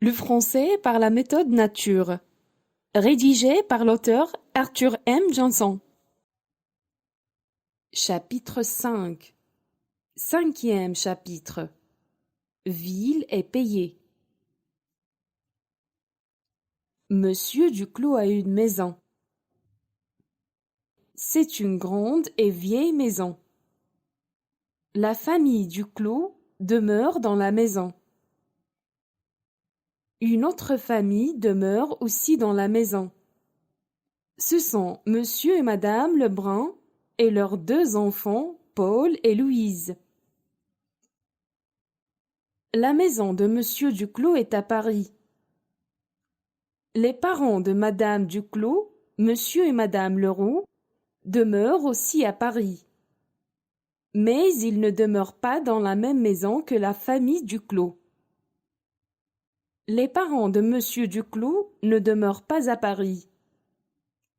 Le français par la méthode nature. Rédigé par l'auteur Arthur M. Johnson. Chapitre 5. Cinquième chapitre. Ville et pays. Monsieur Duclos a une maison. C'est une grande et vieille maison. La famille Duclos demeure dans la maison. Une autre famille demeure aussi dans la maison. Ce sont Monsieur et Madame Lebrun et leurs deux enfants, Paul et Louise. La maison de Monsieur Duclos est à Paris. Les parents de Madame Duclos, Monsieur et Madame Leroux, demeurent aussi à Paris. Mais ils ne demeurent pas dans la même maison que la famille Duclos. Les parents de Monsieur Duclos ne demeurent pas à Paris.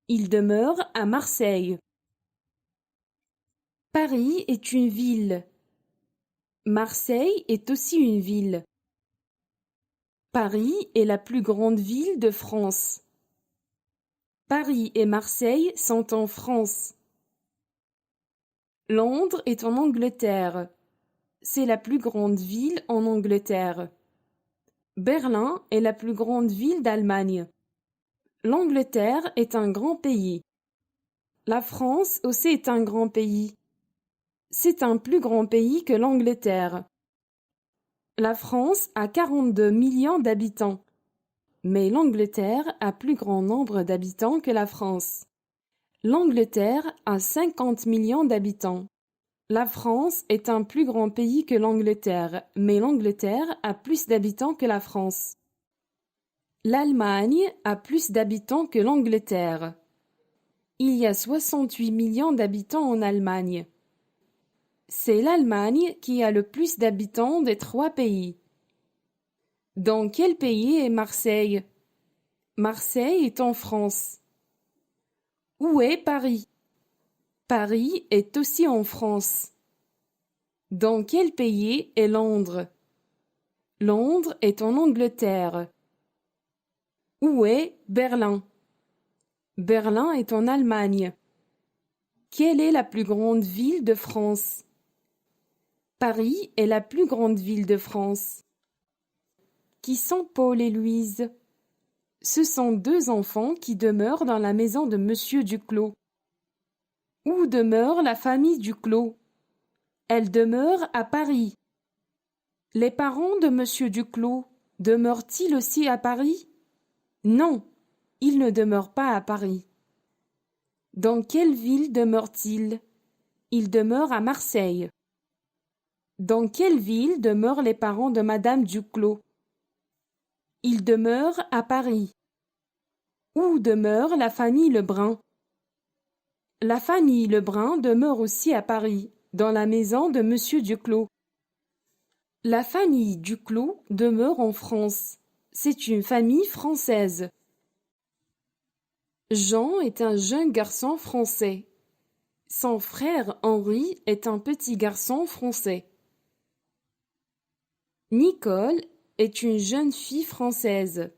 Ils demeurent à Marseille. Paris est une ville. Marseille est aussi une ville. Paris est la plus grande ville de France. Paris et Marseille sont en France. Londres est en Angleterre. C'est la plus grande ville en Angleterre. Berlin est la plus grande ville d'Allemagne. L'Angleterre est un grand pays. La France aussi est un grand pays. C'est un plus grand pays que l'Angleterre. La France a 42 millions d'habitants, mais l'Angleterre a plus grand nombre d'habitants que la France. L'Angleterre a 50 millions d'habitants. La France est un plus grand pays que l'Angleterre, mais l'Angleterre a plus d'habitants que la France. L'Allemagne a plus d'habitants que l'Angleterre. Il y a 68 millions d'habitants en Allemagne. C'est l'Allemagne qui a le plus d'habitants des trois pays. Dans quel pays est Marseille? Marseille est en France. Où est Paris? Paris est aussi en France. Dans quel pays est Londres? Londres est en Angleterre. Où est Berlin? Berlin est en Allemagne. Quelle est la plus grande ville de France? Paris est la plus grande ville de France. Qui sont Paul et Louise? Ce sont deux enfants qui demeurent dans la maison de Monsieur Duclos. Où demeure la famille Duclos? Elle demeure à Paris. Les parents de Monsieur Duclos demeurent-ils aussi à Paris? Non, ils ne demeurent pas à Paris. Dans quelle ville demeurent-ils? Ils demeurent à Marseille. Dans quelle ville demeurent les parents de Madame Duclos? Ils demeurent à Paris. Où demeure la famille Lebrun? La famille Lebrun demeure aussi à Paris, dans la maison de Monsieur Duclos. La famille Duclos demeure en France. C'est une famille française. Jean est un jeune garçon français. Son frère Henri est un petit garçon français. Nicole est une jeune fille française.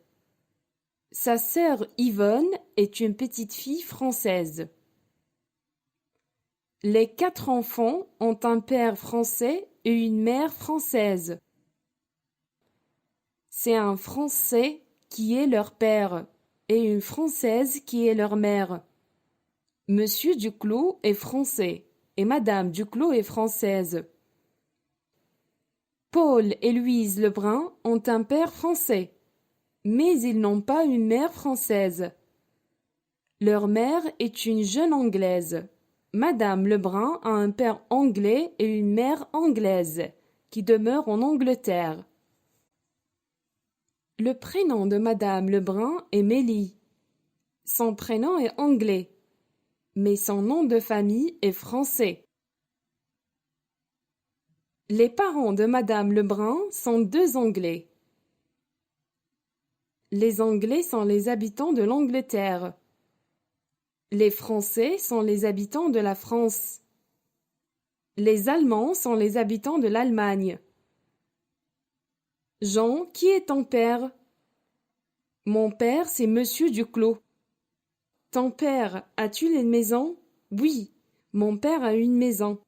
Sa sœur Yvonne est une petite fille française. Les quatre enfants ont un père français et une mère française. C'est un Français qui est leur père et une Française qui est leur mère. Monsieur Duclos est français et Madame Duclos est française. Paul et Louise Lebrun ont un père français, mais ils n'ont pas une mère française. Leur mère est une jeune Anglaise. Madame Lebrun a un père anglais et une mère anglaise, qui demeurent en Angleterre. Le prénom de Madame Lebrun est Mélie. Son prénom est anglais, mais son nom de famille est français. Les parents de Madame Lebrun sont deux Anglais. Les Anglais sont les habitants de l'Angleterre. Les Français sont les habitants de la France. Les Allemands sont les habitants de l'Allemagne. Jean, qui est ton père? Mon père, c'est Monsieur Duclos. Ton père, as-tu une maison? Oui, mon père a une maison.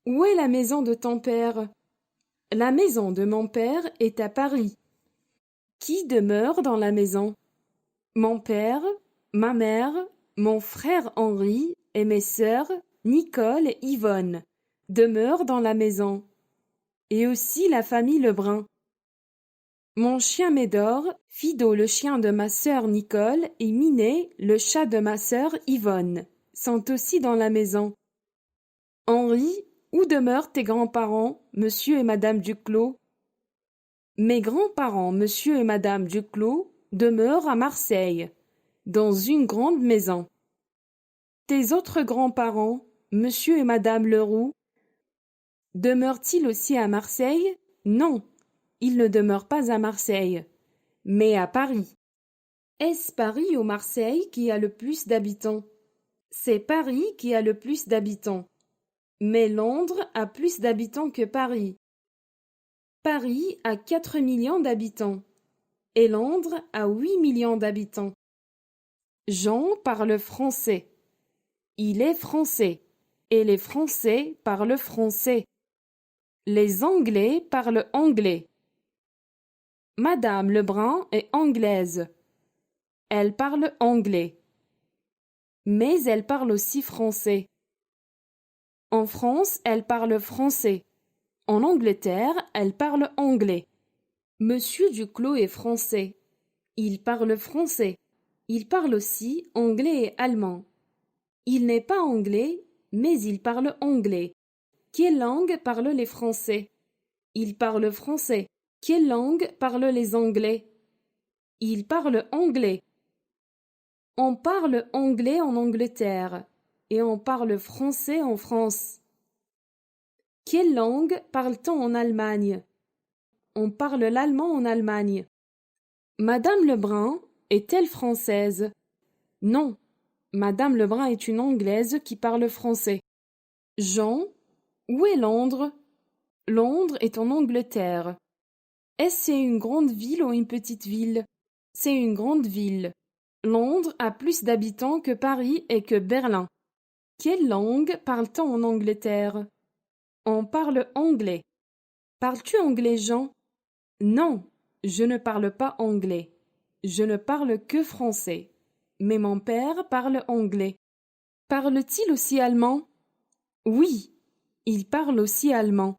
Où est la maison de ton père? La maison de mon père est à Paris. Qui demeure dans la maison? Mon père, ma mère, mon frère Henri et mes sœurs Nicole et Yvonne demeurent dans la maison. Et aussi la famille Lebrun. Mon chien Médor, Fido le chien de ma sœur Nicole et Minet le chat de ma sœur Yvonne sont aussi dans la maison. Henri, où demeurent tes grands-parents, monsieur et madame Duclos? Mes grands-parents, monsieur et madame Duclos, demeurent à Marseille, dans une grande maison. Tes autres grands-parents, monsieur et madame Leroux, demeurent-ils aussi à Marseille? Non, ils ne demeurent pas à Marseille, mais à Paris. Est-ce Paris ou Marseille qui a le plus d'habitants? C'est Paris qui a le plus d'habitants. Mais Londres a plus d'habitants que Paris. Paris a 4 millions d'habitants et Londres a 8 millions d'habitants. Jean parle français. Il est français et les Français parlent français. Les Anglais parlent anglais. Madame Lebrun est anglaise. Elle parle anglais. Mais elle parle aussi français. En France, elle parle français. En Angleterre, elle parle anglais. Monsieur Duclos est français. Il parle français. Il parle aussi anglais et allemand. Il n'est pas anglais, mais il parle anglais. Quelle langue parlent les Français? Ils parlent français. Quelle langue parlent les Anglais? Ils parlent anglais. On parle anglais en Angleterre et on parle français en France. Quelle langue parle-t-on en Allemagne? On parle l'allemand en Allemagne. Madame Lebrun est-elle française? Non, Madame Lebrun est une Anglaise qui parle français. Jean, où est Londres? Londres est en Angleterre. Est-ce une grande ville ou une petite ville? C'est une grande ville. Londres a plus d'habitants que Paris et que Berlin. Quelle langue parle-t-on en Angleterre? On parle anglais. Parles-tu anglais, Jean? Non, je ne parle pas anglais. Je ne parle que français. Mais mon père parle anglais. Parle-t-il aussi allemand? Oui, il parle aussi allemand.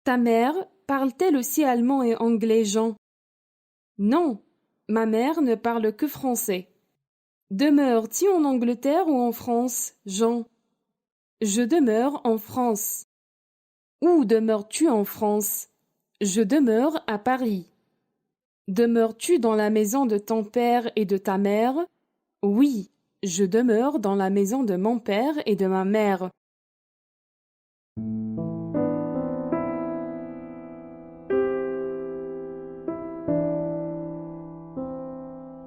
Ta mère parle-t-elle aussi allemand et anglais, Jean? Non, ma mère ne parle que français. Demeures-tu en Angleterre ou en France, Jean? Je demeure en France. Où demeures-tu en France? Je demeure à Paris. Demeures-tu dans la maison de ton père et de ta mère? Oui, je demeure dans la maison de mon père et de ma mère.